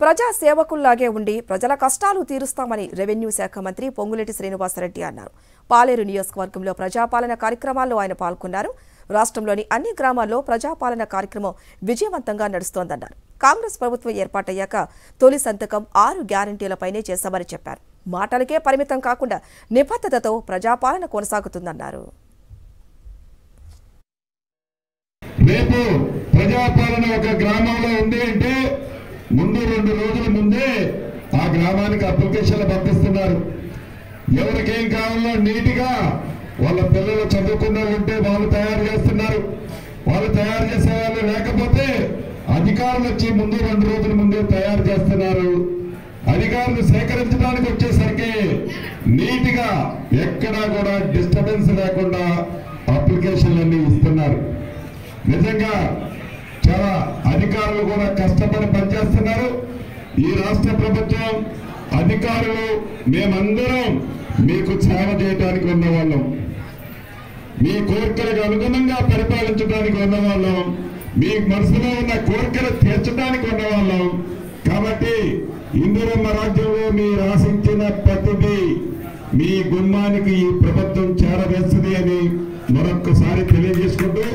ప్రజా సేవకుల్లాగే ఉండి ప్రజల కష్టాలు తీరుస్తామని రెవెన్యూ శాఖ మంత్రి పొంగులేటి శ్రీనివాసరెడ్డి అన్నారు. పాలేరు నియోజకవర్గంలో ప్రజాపాలన కార్యక్రమాల్లో ఆయన పాల్గొన్నారు. రాష్ట్రంలోని అన్ని గ్రామాల్లో ప్రజాపాలన కార్యక్రమం విజయవంతంగా నడుస్తోందన్నారు. కాంగ్రెస్ ప్రభుత్వం ఏర్పాటయ్యాక తొలి సంతకం 6 గ్యారంటీలపైనే చేశామని చెప్పారు. మాటలకే పరిమితం కాకుండా నిబద్ధతతో ప్రజాపాలన కొనసాగుతుందన్నారు. రేపు ప్రజాపాలన ఒక గ్రామంలో ఉంది అంటే ముందు 2 రోజుల ముందే ఆ గ్రామానికి అప్లికేషన్లు పంపిస్తున్నారు. ఎవరికేం కావాలో నీట్గా వాళ్ళ పిల్లలు చదువుకున్న ఉంటే వాళ్ళు తయారు చేస్తున్నారు. వాళ్ళు తయారు చేసే వాళ్ళు లేకపోతే అధికారులు వచ్చి ముందు 2 రోజుల ముందే తయారు చేస్తున్నారు. అధికారులు సేకరించడానికి వచ్చేసరికి నీట్గా ఎక్కడా కూడా డిస్టర్బెన్స్ లేకుండా అప్లికేషన్లన్నీ ఇస్తున్నారు. నిజంగా చాలా అధికారులు కూడా కష్టపడి పనిచేస్తున్నారు. ఈ రాష్ట్ర ప్రభుత్వం అధికారులు మేమందరం మీకు సేవ చేయడానికి ఉన్నవాళ్ళం, మీ కోరికలకు అనుగుణంగా పరిపాలించడానికి ఉన్నవాళ్ళం, మీ మనసులో ఉన్న కోరికలు తీర్చడానికి ఉన్నవాళ్ళం. కాబట్టి ఇందిరమ్మ రాజ్యంలో మీరు ఆశించిన ప్రతిదీ మీ గుమ్మానికి ఈ ప్రభుత్వం చేరవేస్తుంది అని మరొక్కసారి తెలియజేసుకుంటూ